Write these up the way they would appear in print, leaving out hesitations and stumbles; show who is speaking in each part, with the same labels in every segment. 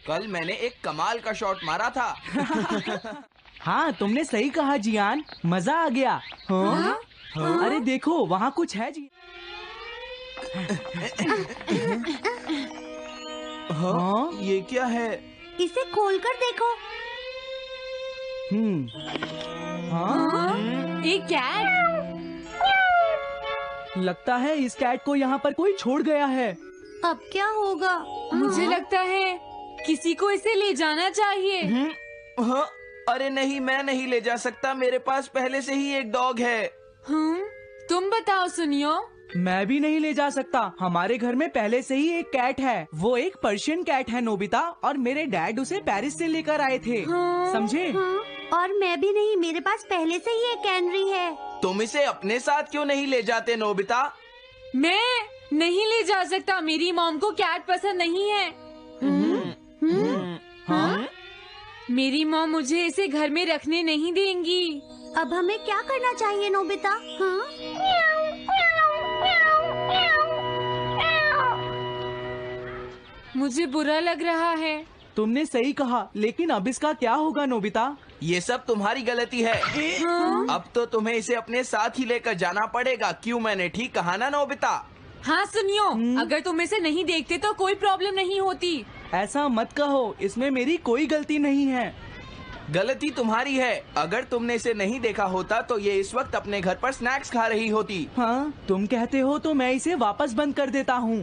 Speaker 1: कल मैंने एक कमाल का शॉट मारा था।
Speaker 2: हाँ, तुमने सही कहा जियान, मजा आ गया। हाँ? अरे देखो, वहाँ कुछ है जी।
Speaker 1: हाँ? ये क्या है?
Speaker 3: इसे खोलकर देखो।
Speaker 2: हाँ?
Speaker 4: एक कैट।
Speaker 2: लगता है इस कैट को यहाँ पर कोई छोड़ गया है।
Speaker 3: अब क्या होगा?
Speaker 4: मुझे लगता है किसी को इसे ले जाना चाहिए।
Speaker 1: हाँ? अरे नहीं, मैं नहीं ले जा सकता, मेरे पास पहले से ही एक डॉग है।
Speaker 4: तुम बताओ सुनियो।
Speaker 2: मैं भी नहीं ले जा सकता, हमारे घर में पहले से ही एक कैट है। वो एक पर्शियन कैट है नोबिता, और मेरे डैड उसे पेरिस से लेकर आए थे। समझे?
Speaker 3: और मैं भी नहीं, मेरे पास पहले से ही एक कैनरी है।
Speaker 1: तुम इसे अपने साथ क्यों नहीं ले जाते नोबिता?
Speaker 4: मैं नहीं ले जा सकता, मेरी मॉम को कैट पसंद नहीं है।
Speaker 2: हाँ?
Speaker 4: मेरी मॉम मुझे इसे घर में रखने नहीं देंगी।
Speaker 3: अब हमें क्या करना चाहिए नोबिता? हाँ?
Speaker 4: मुझे बुरा लग रहा है।
Speaker 2: तुमने सही कहा, लेकिन अब इसका क्या होगा नोबिता?
Speaker 1: ये सब तुम्हारी गलती है। अब तो तुम्हें इसे अपने साथ ही लेकर जाना पड़ेगा। क्यों, मैंने ठीक कहा ना नोबिता?
Speaker 4: हाँ सुनियो, अगर तुम इसे नहीं देखते तो कोई प्रॉब्लम नहीं होती।
Speaker 2: ऐसा मत कहो, इसमें मेरी कोई गलती नहीं है।
Speaker 1: गलती तुम्हारी है। अगर तुमने इसे नहीं देखा होता तो ये इस वक्त अपने घर पर स्नैक्स खा रही होती।
Speaker 2: हाँ, तुम कहते हो तो मैं इसे वापस बंद कर देता हूँ।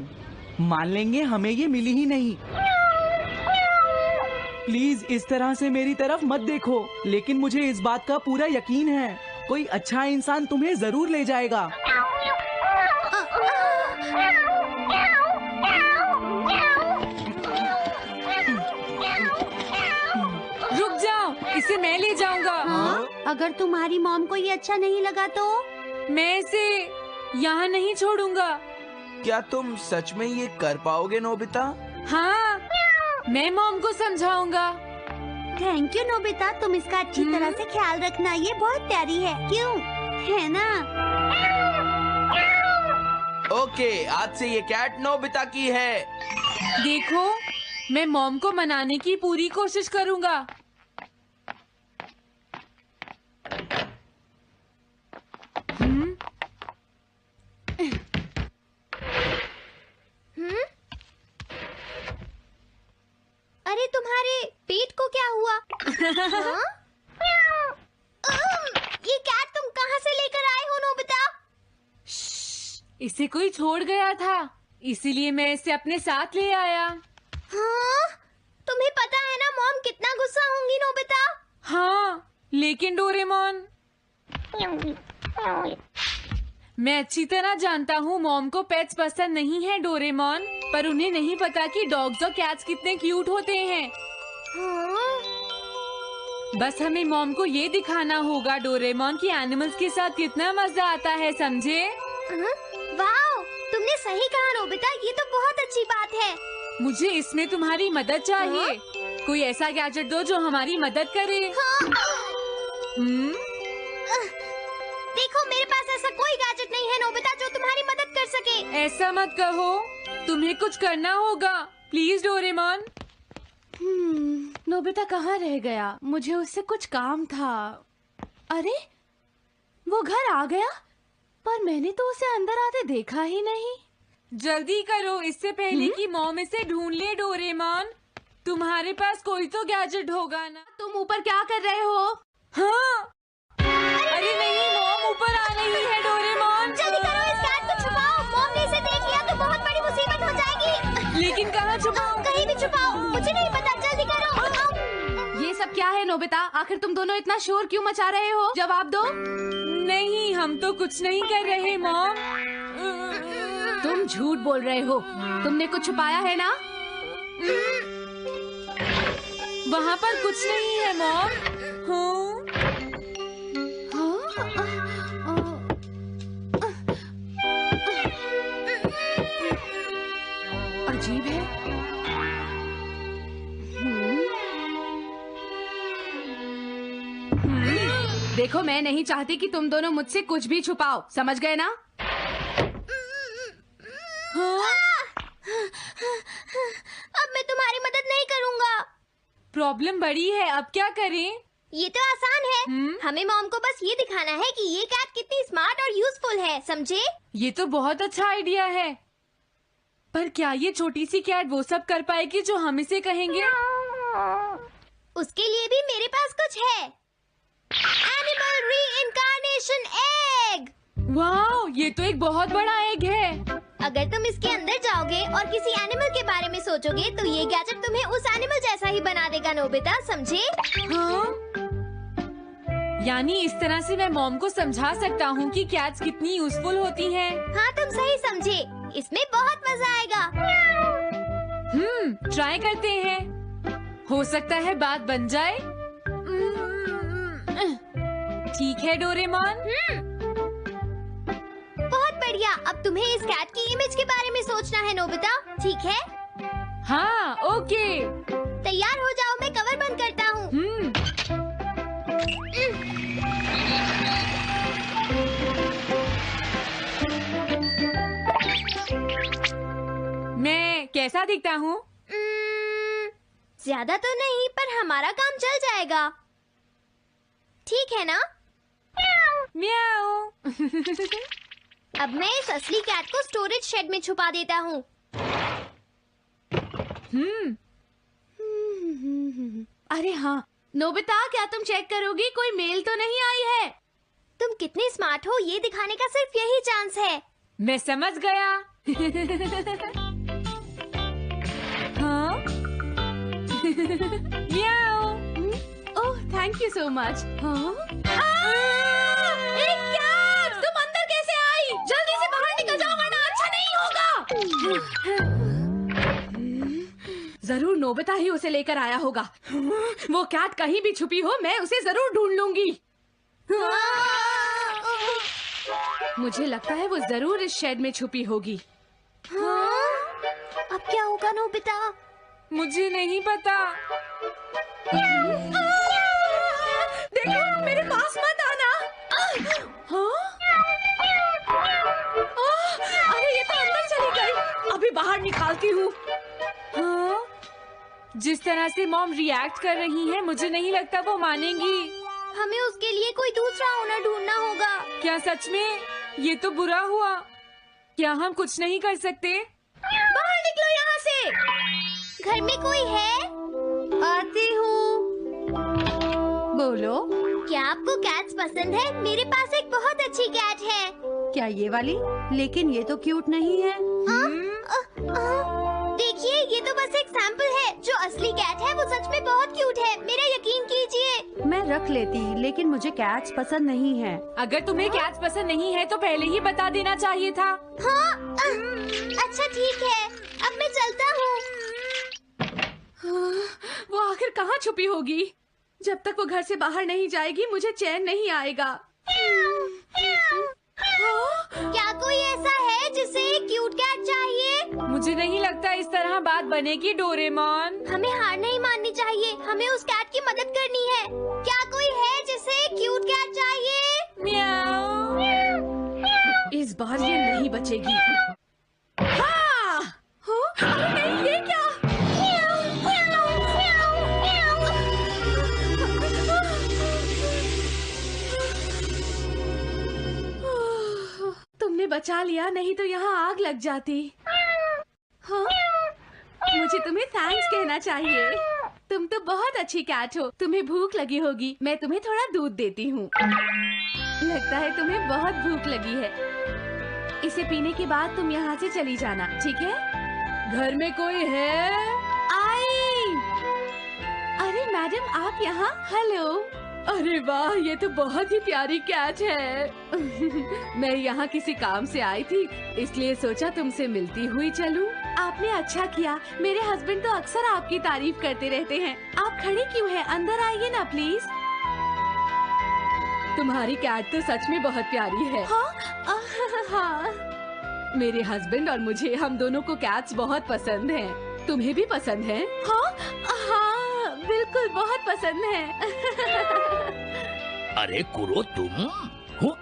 Speaker 2: मान लेंगे हमें ये मिली ही नहीं। प्लीज इस तरह से मेरी तरफ मत देखो, लेकिन मुझे इस बात का पूरा यकीन है, कोई अच्छा इंसान तुम्हें जरूर ले जाएगा।
Speaker 4: रुक जाओ, इसे मैं ले जाऊंगा।
Speaker 3: अगर तुम्हारी मॉम को ये अच्छा नहीं लगा तो?
Speaker 4: मैं इसे यहाँ नहीं छोड़ूंगा।
Speaker 1: क्या तुम सच में ये कर पाओगे नोबिता?
Speaker 4: हाँ, मैं मॉम को समझाऊंगा।
Speaker 3: थैंक यू नोबिता, तुम इसका अच्छी तरह से ख्याल रखना, ये बहुत प्यारी है। क्यों, है ना?
Speaker 1: ओके, आज से ये कैट नोबिता की है।
Speaker 4: देखो, मैं मॉम को मनाने की पूरी कोशिश करूंगा।
Speaker 3: अरे तुम्हारे पेट को क्या हुआ? हाँ? ये कैट तुम कहाँ से लेकर आए हो नोबिता?
Speaker 4: इसे कोई छोड़ गया था, इसीलिए मैं इसे अपने साथ ले आया।
Speaker 3: हाँ? तुम्हें पता है ना मॉम कितना गुस्सा होंगी नोबिता?
Speaker 4: हाँ, लेकिन डोरेमोन, मैं अच्छी तरह जानता हूँ मॉम को पेट्स पसंद नहीं है डोरेमोन, पर उन्हें नहीं पता कि डॉग्स और कैट्स कितने क्यूट होते हैं।
Speaker 3: हाँ?
Speaker 4: बस हमें मॉम को ये दिखाना होगा डोरेमोन कि एनिमल्स के साथ कितना मजा आता है, समझे?
Speaker 3: वाओ, तुमने सही कहा नोबिता, ये तो बहुत अच्छी बात है।
Speaker 4: मुझे इसमें तुम्हारी मदद चाहिए। कोई ऐसा गैजेट दो जो हमारी मदद करे।
Speaker 3: देखो, मेरे पास ऐसा कोई गैजेट नहीं है नोबिता जो तुम्हारी मदद कर सके।
Speaker 4: ऐसा मत कहो, तुम्हें कुछ करना होगा, प्लीज डोरेमोन।
Speaker 5: नोबिता कहाँ रह गया? मुझे उससे कुछ काम था। अरे, वो घर आ गया, पर मैंने तो उसे अंदर आते देखा ही नहीं।
Speaker 4: जल्दी करो, इससे पहले कि मॉम इसे ढूंढ ले डोरेमोन। तुम्हारे पास कोई तो गैजेट होगा ना?
Speaker 5: तुम ऊपर क्या कर रहे हो?
Speaker 4: हाँ? अरे नहीं, मॉम ऊपर आ रही है डोरेमोन।
Speaker 3: जल्दी करो, इस कैट को छुपाओ। मॉम ने इसे देख लिया तो बहुत बड़ी मुसीबत हो जाएगी।
Speaker 4: लेकिन कहाँ छुपाऊं?
Speaker 3: कहीं भी छुपाओ, मुझे नहीं पता, जल्दी करो।
Speaker 5: ये सब क्या है नोबिता? आखिर तुम दोनों इतना शोर क्यों मचा रहे हो? जवाब दो।
Speaker 4: नहीं, हम तो कुछ नहीं कर रहे मॉम।
Speaker 5: तुम झूठ बोल रहे हो, तुमने कुछ छुपाया है ना?
Speaker 4: वहाँ पर कुछ नहीं है मॉम।
Speaker 5: अजीब है। देखो, मैं नहीं चाहती कि तुम दोनों मुझसे कुछ भी छुपाओ, समझ गए ना?
Speaker 3: अब मैं तुम्हारी मदद नहीं करूँगा।
Speaker 4: प्रॉब्लम बड़ी है, अब क्या करें?
Speaker 3: ये तो आसान है। हमें मॉम को बस ये दिखाना है कि ये कैट कितनी स्मार्ट और यूजफुल है, समझे?
Speaker 4: ये तो बहुत अच्छा आइडिया है, पर क्या ये छोटी सी कैट वो सब कर पाएगी जो हम इसे कहेंगे?
Speaker 3: उसके लिए भी मेरे पास कुछ है। Animal reincarnation egg.
Speaker 4: वाह, ये तो एक बहुत बड़ा एग है।
Speaker 3: अगर तुम इसके अंदर जाओगे और किसी एनिमल के बारे में सोचोगे तो ये गैजेट तुम्हें उस एनिमल जैसा ही बना देगा, नोबिता, समझे?
Speaker 4: हाँ? यानी इस तरह से मैं मॉम को समझा सकता हूँ कि कैट्स कितनी यूजफुल होती हैं।
Speaker 3: हाँ, तुम सही समझे। इसमें बहुत मजा आएगा।
Speaker 4: ट्राई करते हैं, हो सकता है बात बन जाए। ठीक है डोरेमोन।
Speaker 3: बहुत बढ़िया। अब तुम्हें इस कैट की इमेज के बारे में सोचना है, नोबिता, ठीक है?
Speaker 4: हाँ, ओके।
Speaker 3: तैयार हो जाओ, मैं कवर बंद करता हूँ।
Speaker 4: मैं कैसा दिखता हूँ?
Speaker 3: ज्यादा तो नहीं, पर हमारा काम चल जाएगा, ठीक है ना?
Speaker 4: म्याऊ।
Speaker 3: अब मैं इस असली कैट को स्टोरेज शेड में छुपा देता हूँ।
Speaker 5: अरे हाँ, नोबिता, क्या तुम चेक करोगी कोई मेल तो नहीं आई है?
Speaker 3: तुम कितने स्मार्ट हो ये दिखाने का सिर्फ यही चांस है।
Speaker 4: मैं समझ गया। हाँ? म्याऊ।
Speaker 5: ओह, थैंक यू सो मच। हाँ? एक कैट! तुम अंदर कैसे आई? जल्दी से बाहर निकल जाओ वरना अच्छा नहीं होगा। जरूर नोबिता ही उसे लेकर आया होगा। वो कैट कहीं भी छुपी हो, मैं उसे जरूर ढूंढ लूंगी। मुझे लगता है वो जरूर इस शेड में छुपी होगी।
Speaker 3: अब क्या होगा, नोबिता?
Speaker 4: मुझे नहीं पता।
Speaker 5: देखो, मेरे पास मत आना। हाँ? अरे ये तो अंदर चली गई। अभी बाहर निकालती हूँ।
Speaker 4: हाँ? जिस तरह से मॉम रिएक्ट कर रही है, मुझे नहीं लगता वो मानेंगी।
Speaker 3: हमें उसके लिए कोई दूसरा ओनर ढूंढना होगा।
Speaker 4: क्या सच में? ये तो बुरा हुआ। क्या हम कुछ नहीं कर सकते?
Speaker 3: बाहर निकलो यहाँ से। घर में कोई है?
Speaker 5: आती हूँ। बोलो।
Speaker 3: क्या आपको कैट्स पसंद है? मेरे पास एक बहुत अच्छी कैट है।
Speaker 5: क्या ये वाली? लेकिन ये तो क्यूट नहीं है।
Speaker 3: देखिए, ये तो बस एक सैंपल है। जो असली कैट है वो सच में बहुत क्यूट है, मेरा यकीन कीजिए।
Speaker 5: मैं रख लेती, लेकिन मुझे कैट्स पसंद नहीं है।
Speaker 4: अगर तुम्हें कैट्स पसंद नहीं है तो पहले ही बता देना चाहिए था।
Speaker 3: हाँ, अच्छा ठीक है, अब मैं चलता हूँ।
Speaker 5: वो आखिर कहाँ छुपी होगी? जब तक वो घर से बाहर नहीं जाएगी मुझे चैन नहीं आएगा।
Speaker 3: क्या कोई ऐसा है जिसे एक क्यूट कैट चाहिए?
Speaker 4: मुझे नहीं लगता इस तरह बात बनेगी डोरेमोन।
Speaker 3: हमें हार नहीं माननी चाहिए, हमें उस कैट की मदद करनी है। क्या कोई है जिसे एक क्यूट कैट चाहिए?
Speaker 4: म्याऊ।
Speaker 5: इस बार ये नहीं बचेगी। हाँ! अरे नहीं, ये क्या? तुमने बचा लिया, नहीं तो यहाँ आग लग जाती। हाँ? मुझे तुम्हें थैंक्स कहना चाहिए। तुम तो बहुत अच्छी कैट हो। तुम्हें भूख लगी होगी, मैं तुम्हें थोड़ा दूध देती हूँ। लगता है तुम्हें बहुत भूख लगी है। इसे पीने के बाद तुम यहाँ से चली जाना, ठीक है? घर में कोई है? आई! अरे मैडम, आप यहाँ? हेलो। अरे वाह, ये तो बहुत ही प्यारी कैट है। मैं यहाँ किसी काम से आई थी, इसलिए सोचा तुमसे मिलती हुई चलूं। आपने अच्छा किया। मेरे हस्बैंड तो अक्सर आपकी तारीफ करते रहते हैं। आप खड़ी क्यों हैं? अंदर आइए ना प्लीज। तुम्हारी कैट तो सच में बहुत प्यारी है। हाँ? हाँ। मेरे हस्बैंड और मुझे, हम दोनों को कैट्स बहुत पसंद हैं। तुम्हें भी पसंद है? हाँ, हाँ, बिल्कुल बहुत पसंद है।
Speaker 6: अरे कुरो, तुम हो?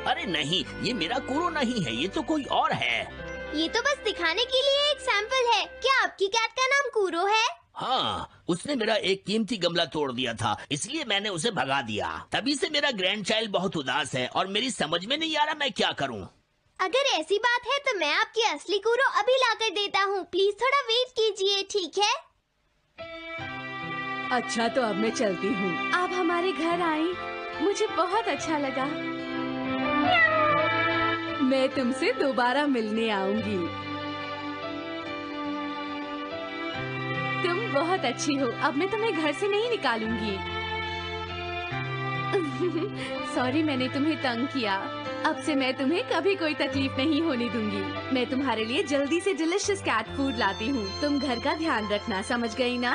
Speaker 6: अरे नहीं, ये मेरा कुरो नहीं है, ये तो कोई और है।
Speaker 3: ये तो बस दिखाने के लिए एक सैंपल है। क्या आपकी कैट का नाम कूरो है?
Speaker 6: हाँ, उसने मेरा एक कीमती गमला तोड़ दिया था, इसलिए मैंने उसे भगा दिया। तभी से मेरा ग्रैंड चाइल्ड बहुत उदास है और मेरी समझ में नहीं आ रहा मैं क्या करूं।
Speaker 3: अगर ऐसी बात है तो मैं आपकी असली कूरो अभी लाकर देता हूँ। प्लीज थोड़ा वेट कीजिए, ठीक है?
Speaker 5: अच्छा तो अब मैं चलती हूँ। आप हमारे घर आई, मुझे बहुत अच्छा लगा। मैं तुमसे दोबारा मिलने आऊंगी। तुम बहुत अच्छी हो। अब मैं तुम्हें घर से नहीं निकालूंगी। सॉरी मैंने तुम्हें तंग किया। अब से मैं तुम्हें कभी कोई तकलीफ नहीं होने दूंगी। मैं तुम्हारे लिए जल्दी से डिलिशियस कैट फूड लाती हूँ। तुम घर का ध्यान रखना, समझ गई ना?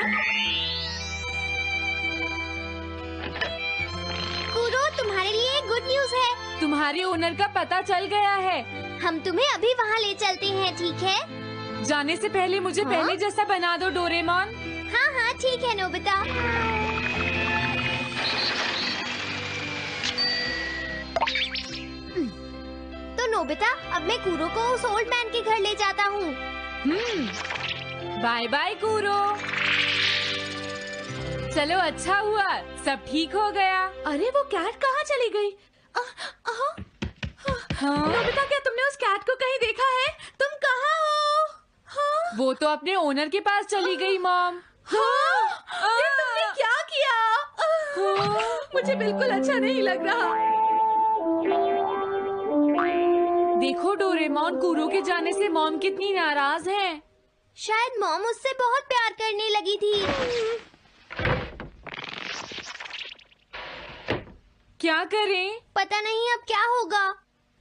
Speaker 3: कूरो, तुम्हारे लिए गुड न्यूज है।
Speaker 4: तुम्हारे ओनर का पता चल गया है।
Speaker 3: हम तुम्हें अभी वहाँ ले चलते हैं, ठीक है?
Speaker 4: जाने से पहले मुझे
Speaker 3: हाँ?
Speaker 4: पहले जैसा बना दो डोरेमोन।
Speaker 3: हाँ हाँ ठीक है नोबिता। तो नोबिता, अब मैं कूरो को उस ओल्ड मैन के घर ले जाता हूँ।
Speaker 4: बाय बाय कूरो। चलो अच्छा हुआ, सब ठीक हो गया।
Speaker 5: अरे वो कैट कहाँ चली गई? नोबिता, क्या तुमने उस कैट को कहीं देखा है? तुम कहाँ हो? हाँ?
Speaker 4: वो तो अपने ओनर के पास चली गई मॉम।
Speaker 5: हाँ? ये तुमने क्या किया? मुझे बिल्कुल अच्छा नहीं लग रहा।
Speaker 4: देखो डोरेमोन, कूरो के जाने से मॉम कितनी नाराज हैं।
Speaker 3: शायद मॉम उससे बहुत प्यार करने लगी थी।
Speaker 4: क्या करें?
Speaker 3: पता नहीं अब क्या होगा।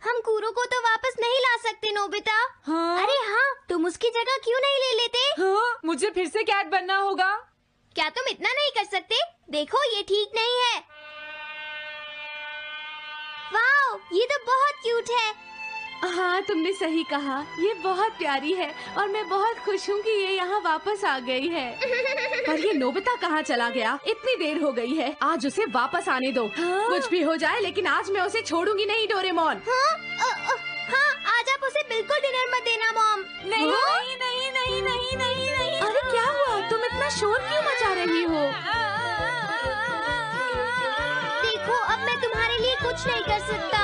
Speaker 3: हम कूरो को तो वापस नहीं ला सकते नोबिता।
Speaker 4: हाँ?
Speaker 3: अरे हाँ, तुम उसकी जगह क्यों नहीं ले लेते?
Speaker 4: हाँ? मुझे फिर से कैट बनना होगा।
Speaker 3: क्या तुम इतना नहीं कर सकते? देखो ये ठीक नहीं है। वाओ, ये तो बहुत क्यूट है।
Speaker 5: हाँ तुमने सही कहा, ये बहुत प्यारी है और मैं बहुत खुश हूँ कि ये यहाँ वापस आ गई है। पर ये नोबिता कहाँ चला गया? इतनी देर हो गई है, आज उसे वापस आने दो।
Speaker 4: हाँ?
Speaker 5: कुछ भी हो जाए लेकिन आज मैं उसे छोड़ूंगी नहीं डोरेमोन।
Speaker 3: हाँ? हाँ, आज आप उसे बिल्कुल डिनर मत देना मॉम।
Speaker 4: नहीं
Speaker 3: हाँ?
Speaker 4: नहीं नहीं नहीं नहीं नहीं नहीं।
Speaker 5: अरे क्या हुआ? तुम इतना शोर क्यों मचा रही हो?
Speaker 3: देखो अब मैं तुम्हारे लिए कुछ नहीं कर सकता।